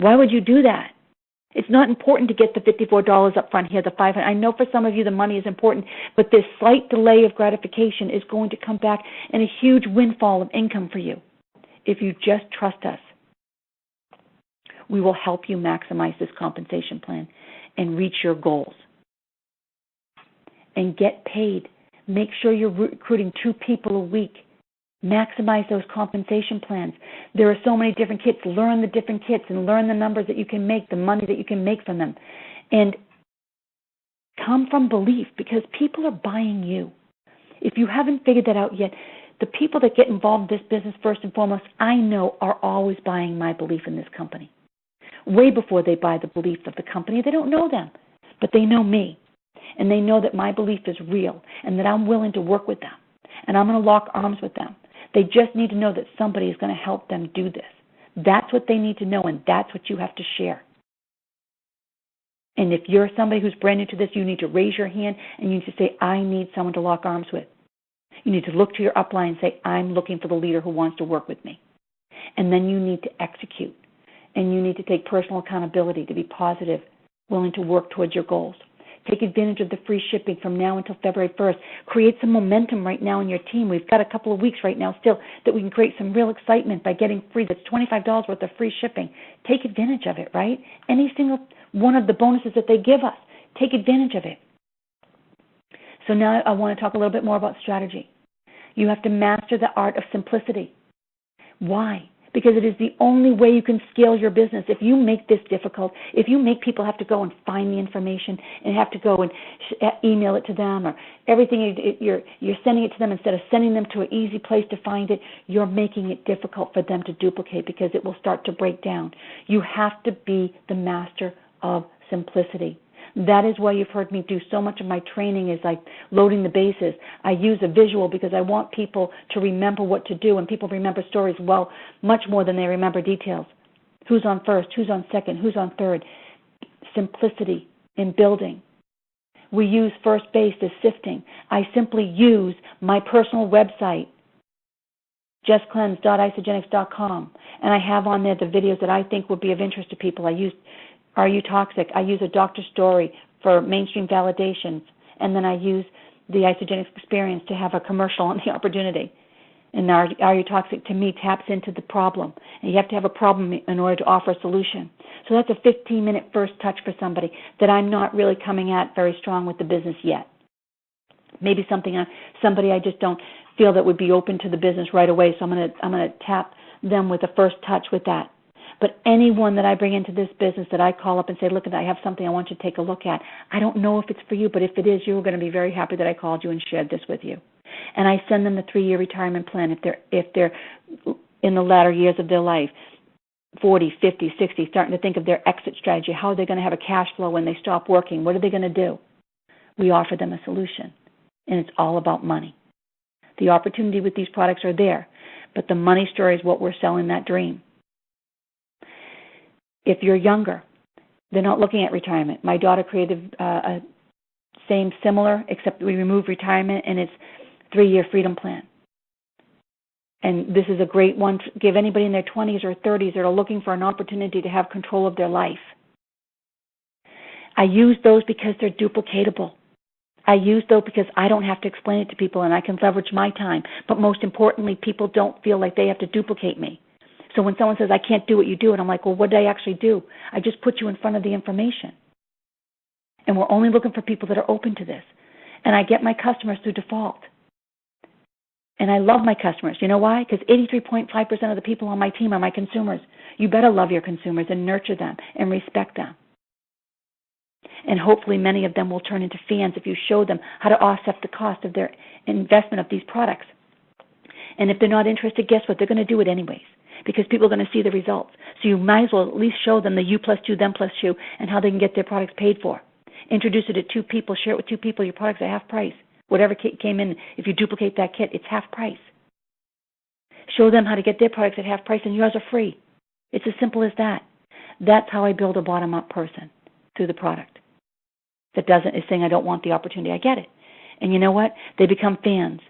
Why would you do that? It's not important to get the $54 up front here, the $500. I know for some of you the money is important, but this slight delay of gratification is going to come back in a huge windfall of income for you. If you just trust us, we will help you maximize this compensation plan and reach your goals. And get paid. Make sure you're recruiting 2 people a week. Maximize those compensation plans. There are so many different kits. Learn the different kits and learn the numbers that you can make, the money that you can make from them. And come from belief because people are buying you. If you haven't figured that out yet, the people that get involved in this business first and foremost, I know are always buying my belief in this company. Way before they buy the belief of the company. They don't know them, but they know me. And they know that my belief is real and that I'm willing to work with them. And I'm going to lock arms with them. They just need to know that somebody is going to help them do this. That's what they need to know, and that's what you have to share. And if you're somebody who's brand new to this, you need to raise your hand and you need to say, I need someone to lock arms with. You need to look to your upline and say, I'm looking for the leader who wants to work with me. And then you need to execute. And you need to take personal accountability to be positive, willing to work towards your goals. Take advantage of the free shipping from now until February 1st. Create some momentum right now in your team. We've got a couple of weeks right now still that we can create some real excitement by getting free. That's $25 worth of free shipping. Take advantage of it, right? Any single one of the bonuses that they give us, take advantage of it. So now I want to talk a little bit more about strategy. You have to master the art of simplicity. Why? Because it is the only way you can scale your business. If you make this difficult, if you make people have to go and find the information and have to go and email it to them or everything, you're sending it to them instead of sending them to an easy place to find it, you're making it difficult for them to duplicate because it will start to break down. You have to be the master of simplicity. That is why you've heard me do so much of my training is like loading the bases. I use a visual because I want people to remember what to do, and people remember stories well much more than they remember details. Who's on first? Who's on second? Who's on third? simplicity in building. We use first base as sifting. I simply use my personal website, justcleanse.isogenics.com, and I have on there the videos that I think would be of interest to people. I use Are You Toxic? I use a doctor's story for mainstream validations, and then I use the Isogenics experience to have a commercial on the opportunity. And Are You Toxic, to me, taps into the problem. And you have to have a problem in order to offer a solution. So that's a 15-minute first touch for somebody that I'm not really coming at very strong with the business yet. Maybe somebody I just don't feel that would be open to the business right away, so I'm going to tap them with a first touch with that. But anyone that I bring into this business that I call up and say, look, I have something I want you to take a look at. I don't know if it's for you, but if it is, you're going to be very happy that I called you and shared this with you. And I send them the 3-year retirement plan if they're in the latter years of their life, 40, 50, 60, starting to think of their exit strategy. How are they going to have a cash flow when they stop working? What are they going to do? We offer them a solution, and it's all about money. The opportunity with these products are there, but the money story is what we're selling, that dream. If you're younger, they're not looking at retirement. My daughter created a similar, except we removed retirement, and it's 3-year freedom plan. And this is a great one to give anybody in their 20s or 30s that are looking for an opportunity to have control of their life. I use those because they're duplicatable. I use those because I don't have to explain it to people and I can leverage my time. But most importantly, people don't feel like they have to duplicate me. So when someone says, I can't do what you do, and I'm like, well, what did I actually do? I just put you in front of the information. And we're only looking for people that are open to this. And I get my customers through default. And I love my customers. You know why? Because 83.5% of the people on my team are my consumers. You better love your consumers and nurture them and respect them. And hopefully many of them will turn into fans if you show them how to offset the cost of their investment of these products. And if they're not interested, guess what? They're going to do it anyways because people are going to see the results. So you might as well at least show them the you plus two, them plus two, and how they can get their products paid for. Introduce it to 2 people, share it with 2 people, your products are half price. Whatever kit came in, if you duplicate that kit, it's half price. Show them how to get their products at half price, and yours are free. It's as simple as that. That's how I build a bottom-up person, through the product. That is saying I don't want the opportunity. I get it. And you know what? They become fans.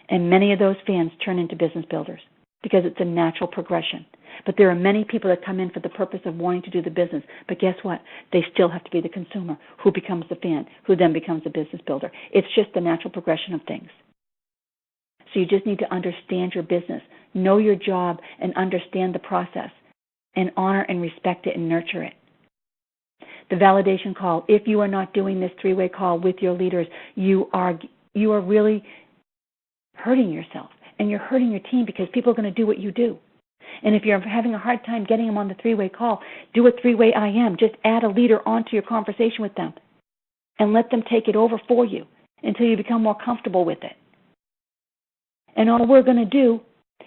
And many of those fans turn into business builders because it's a natural progression. But there are many people that come in for the purpose of wanting to do the business. But guess what? They still have to be the consumer who becomes the fan, who then becomes the business builder. It's just the natural progression of things. So you just need to understand your business, know your job, and understand the process, and honor and respect it and nurture it. The validation call, if you are not doing this 3-way call with your leaders, you are really hurting yourself, and you're hurting your team because people are going to do what you do. And if you're having a hard time getting them on the 3-way call, do a 3-way IM. Just add a leader onto your conversation with them and let them take it over for you until you become more comfortable with it. And all we're going to do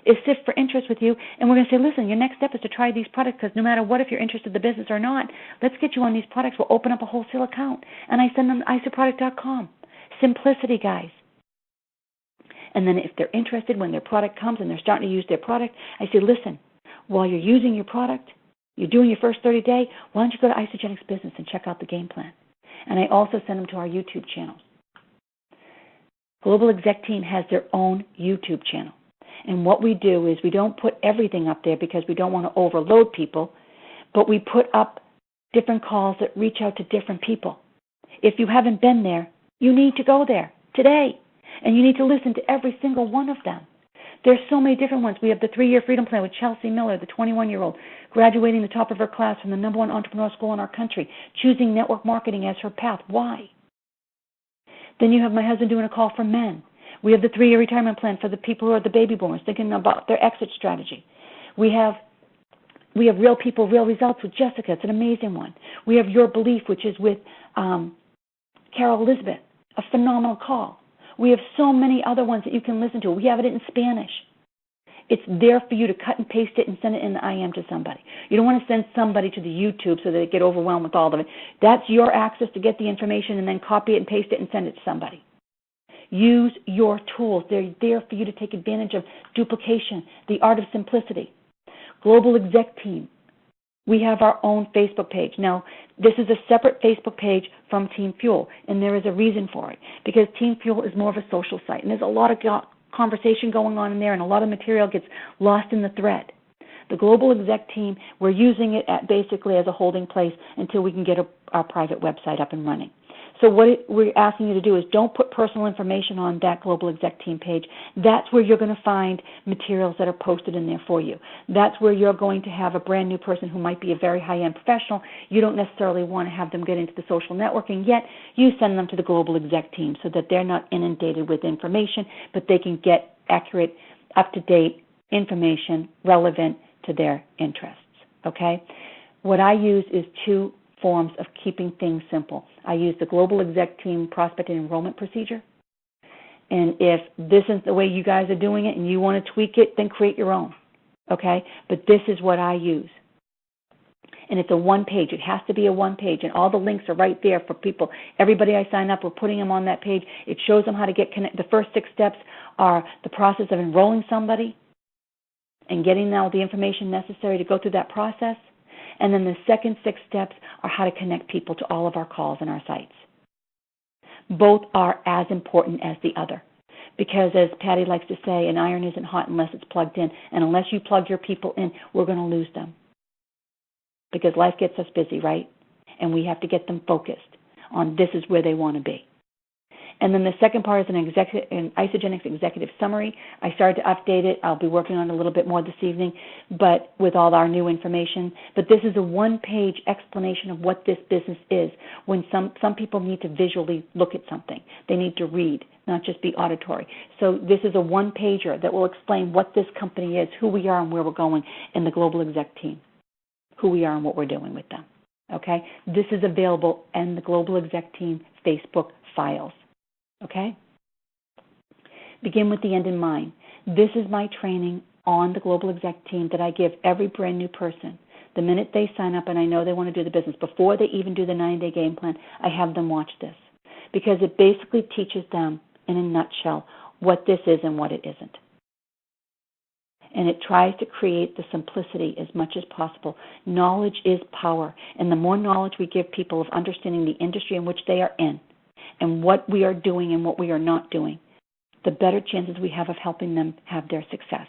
is sift for interest with you, and we're going to say, listen, your next step is to try these products because no matter what, if you're interested in the business or not, let's get you on these products. We'll open up a wholesale account, and I send them to isoproduct.com. Simplicity, guys. And then if they're interested, when their product comes and they're starting to use their product, I say, listen, while you're using your product, you're doing your first 30 day, why don't you go to Isogenics Business and check out the game plan? And I also send them to our YouTube channels. Global Exec Team has their own YouTube channel. And what we do is we don't put everything up there because we don't want to overload people, but we put up different calls that reach out to different people. If you haven't been there, you need to go there today. And you need to listen to every single one of them. There's so many different ones. We have the 3-year freedom plan with Chelsea Miller, the 21-year-old, graduating the top of her class from the #1 entrepreneurial school in our country, choosing network marketing as her path. Why? Then you have my husband doing a call for men. We have the 3-year retirement plan for the people who are the baby boomers, thinking about their exit strategy. We have Real People, Real Results with Jessica. It's an amazing one. We have Your Belief, which is with Carol Elizabeth, a phenomenal call. We have so many other ones that you can listen to. We have it in Spanish. It's there for you to cut and paste it and send it in the IM to somebody. You don't want to send somebody to the YouTube so that they get overwhelmed with all of it. That's your access to get the information and then copy it and paste it and send it to somebody. Use your tools. They're there for you to take advantage of duplication, the art of simplicity. Global Exec Team. We have our own Facebook page. Now, this is a separate Facebook page from Team Fuel, and there is a reason for it, because Team Fuel is more of a social site, and there's a lot of conversation going on in there, and a lot of material gets lost in the thread. The Global Exec Team, we're using it basically as a holding place until we can get our private website up and running. So what we're asking you to do is don't put personal information on that Global Exec Team page. That's where you're going to find materials that are posted in there for you. That's where you're going to have a brand new person who might be a very high-end professional. You don't necessarily want to have them get into the social networking yet. You send them to the Global Exec Team so that they're not inundated with information, but they can get accurate, up-to-date information relevant to their interests, okay? What I use is two forms of keeping things simple. I use the Global Exec Team Prospect and Enrollment Procedure. And if this is the way you guys are doing it and you want to tweak it, then create your own, okay? But this is what I use. And it's a one-page. It has to be a one-page, and all the links are right there for people. Everybody I sign up, we're putting them on that page. It shows them how to get connected. The first 6 steps are the process of enrolling somebody and getting them all the information necessary to go through that process. And then the second 6 steps are how to connect people to all of our calls and our sites. Both are as important as the other, because as Patty likes to say, an iron isn't hot unless it's plugged in, and unless you plug your people in, we're going to lose them, because life gets us busy, right? And we have to get them focused on this is where they want to be. And then the second part is an Isagenix executive summary. I started to update it. I'll be working on it a little bit more this evening, but with all our new information. But this is a one-page explanation of what this business is. When some people need to visually look at something, they need to read, not just be auditory. So this is a one-pager that will explain what this company is, who we are and where we're going, and the Global Exec Team, who we are and what we're doing with them. Okay? This is available in the Global Exec Team Facebook files. Okay? Begin with the end in mind. This is my training on the Global Exec Team that I give every brand new person. The minute they sign up and I know they want to do the business, before they even do the 90-day game plan, I have them watch this, because it basically teaches them in a nutshell what this is and what it isn't. And it tries to create the simplicity as much as possible. Knowledge is power, and the more knowledge we give people of understanding the industry in which they are in, and what we are doing and what we are not doing, the better chances we have of helping them have their success.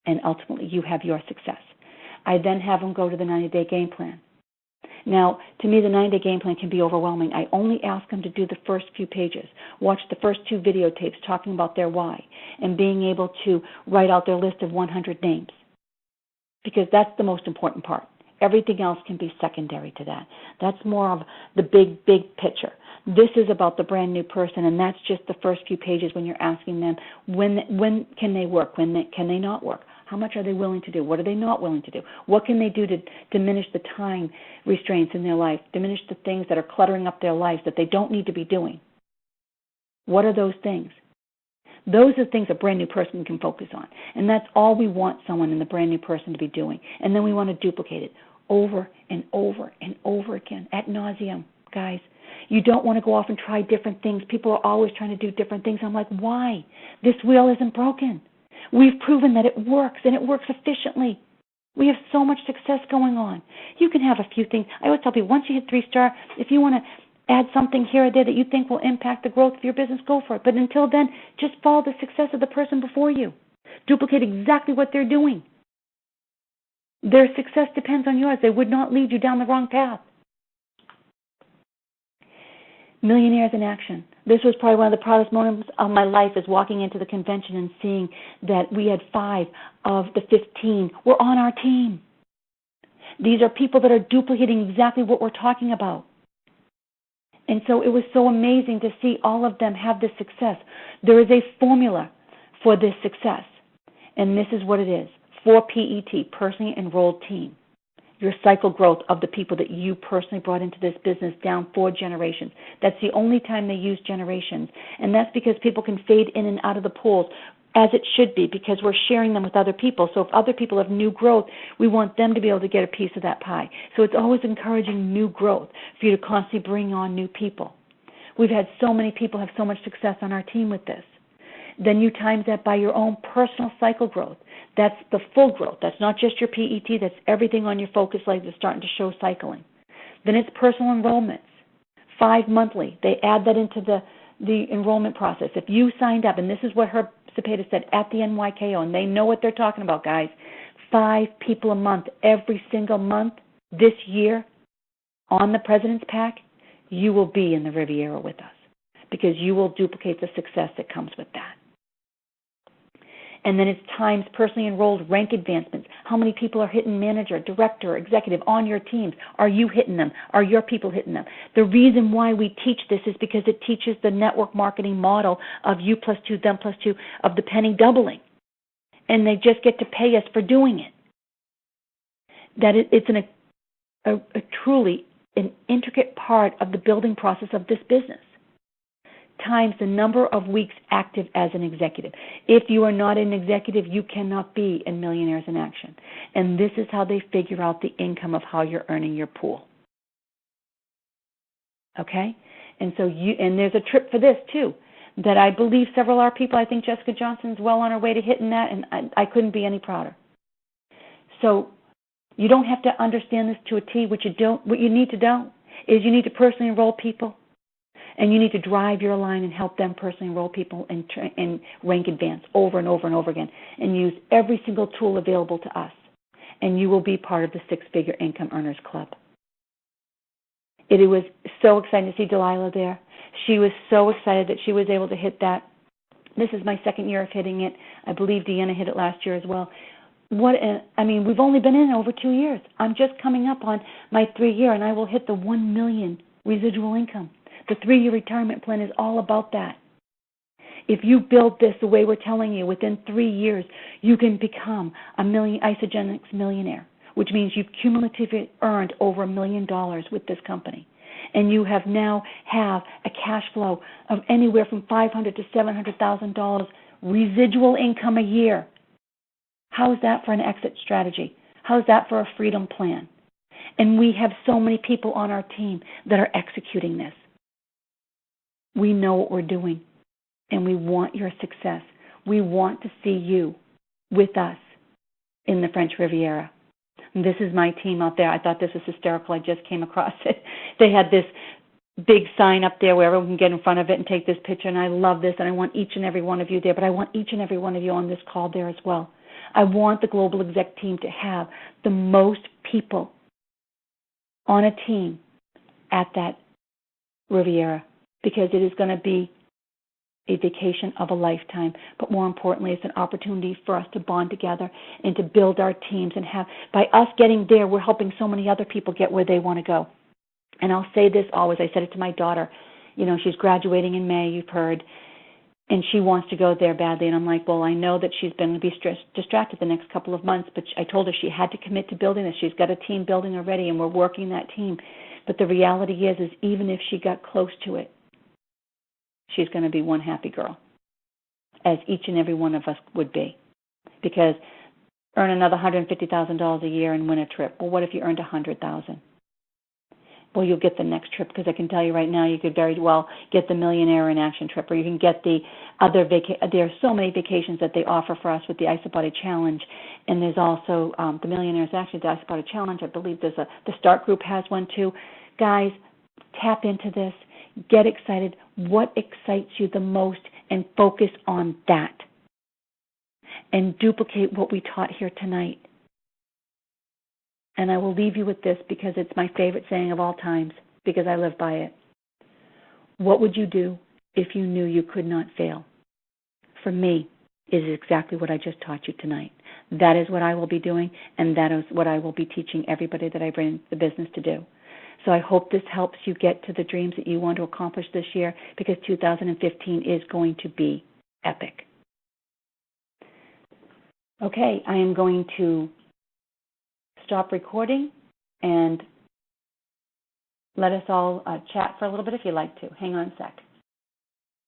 And ultimately, you have your success. I then have them go to the 90-day game plan. Now, to me, the 90-day game plan can be overwhelming. I only ask them to do the first few pages, watch the first 2 videotapes talking about their why, and being able to write out their list of 100 names, because that's the most important part. Everything else can be secondary to that. That's more of the big picture. This is about the brand new person, and that's just the first few pages when you're asking them when can they work, can they not work, how much are they willing to do, what are they not willing to do, what can they do to diminish the time restraints in their life, diminish the things that are cluttering up their lives that they don't need to be doing. What are those things? Those are things a brand new person can focus on, and that's all we want someone in the brand new person to be doing. And then we want to duplicate it over and over and over again, ad nauseum, guys. You don't want to go off and try different things. People are always trying to do different things. I'm like, why? This wheel isn't broken. We've proven that it works, and it works efficiently. We have so much success going on. You can have a few things. I always tell people, once you hit 3-star, if you want to add something here or there that you think will impact the growth of your business, go for it. But until then, just follow the success of the person before you. Duplicate exactly what they're doing. Their success depends on yours. They would not lead you down the wrong path. Millionaires in action. This was probably one of the proudest moments of my life, is walking into the convention and seeing that we had 5 of the 15 were on our team. These are people that are duplicating exactly what we're talking about. And so it was so amazing to see all of them have this success. There is a formula for this success, and this is what it is. 4 PET, personally enrolled team. Your cycle growth of the people that you personally brought into this business down 4 generations. That's the only time they use generations. And that's because people can fade in and out of the pools, as it should be, because we're sharing them with other people. So if other people have new growth, we want them to be able to get a piece of that pie. So it's always encouraging new growth for you to constantly bring on new people. We've had so many people have so much success on our team with this. Then you times that by your own personal cycle growth. That's the full growth. That's not just your PET. That's everything on your focus leg that's starting to show cycling. Then it's personal enrollments, 5 monthly. They add that into the enrollment process. If you signed up, and this is what Herb Cepeda said at the NYKO, and they know what they're talking about, guys, 5 people a month, every single month this year on the President's Pack, you will be in the Riviera with us because you will duplicate the success that comes with that. And then it's times personally enrolled rank advancements. How many people are hitting manager, director, executive on your teams? Are you hitting them? Are your people hitting them? The reason why we teach this is because it teaches the network marketing model of you plus two, them plus two, of the penny doubling. And they just get to pay us for doing it. That it's a truly an intricate part of the building process of this business, times the number of weeks active as an executive. If you are not an executive, you cannot be in Millionaires in Action. And this is how they figure out the income of how you're earning your pool. Okay? And so and there's a trip for this too, that I believe several of our people, I think Jessica Johnson's well on her way to hitting that, and I couldn't be any prouder. So you don't have to understand this to a T. What you need to know is you need to personally enroll people, and you need to drive your line and help them personally enroll people and rank advance over and over and over again, and use every single tool available to us, and you will be part of the Six-Figure Income Earners Club. It was so exciting to see Delilah there. She was so excited that she was able to hit that. This is my second year of hitting it. I believe Deanna hit it last year as well. We've only been in over 2 years. I'm just coming up on my 3-year, and I will hit the 1 million residual income. The 3-year retirement plan is all about that. If you build this the way we're telling you, within 3 years, you can become a Isagenix millionaire, which means you've cumulatively earned over $1 million with this company. And you have a cash flow of anywhere from $500,000 to $700,000 residual income a year. How's that for an exit strategy? How's that for a freedom plan? And we have so many people on our team that are executing this. We know what we're doing, and we want your success. We want to see you with us in the French Riviera. And this is my team out there. I thought this was hysterical. I just came across it. They had this big sign up there where everyone can get in front of it and take this picture, and I love this, and I want each and every one of you there, but I want each and every one of you on this call there as well. I want the global exec team to have the most people on a team at that Riviera, because it is going to be a vacation of a lifetime. But more importantly, it's an opportunity for us to bond together and to build our teams, and by us getting there, we're helping so many other people get where they want to go. And I'll say this always. I said it to my daughter. She's graduating in May, you've heard, and she wants to go there badly. And I'm like, well, I know that she's going to be distracted the next couple of months, but I told her she had to commit to building this. She's got a team building already, and we're working that team. But the reality is even if she got close to it, she's going to be one happy girl, as each and every one of us would be. Because earn another $150,000 a year and win a trip. Well, what if you earned $100,000? Well, you'll get the next trip, because I can tell you right now, you could very well get the Millionaire in Action trip, or you can get the other there are so many vacations that they offer for us with the IsaBody Challenge, and there's also the Millionaires Action, the IsaBody Challenge. I believe the Start Group has one too. Guys, tap into this. Get excited. What excites you the most, and focus on that. And duplicate what we taught here tonight. And I will leave you with this, because it's my favorite saying of all times, because I live by it. What would you do if you knew you could not fail? For me, it is exactly what I just taught you tonight. That is what I will be doing, and that is what I will be teaching everybody that I bring the business to do. So I hope this helps you get to the dreams that you want to accomplish this year, because 2015 is going to be epic. Okay, I am going to stop recording and let us all chat for a little bit if you'd like to. Hang on a sec.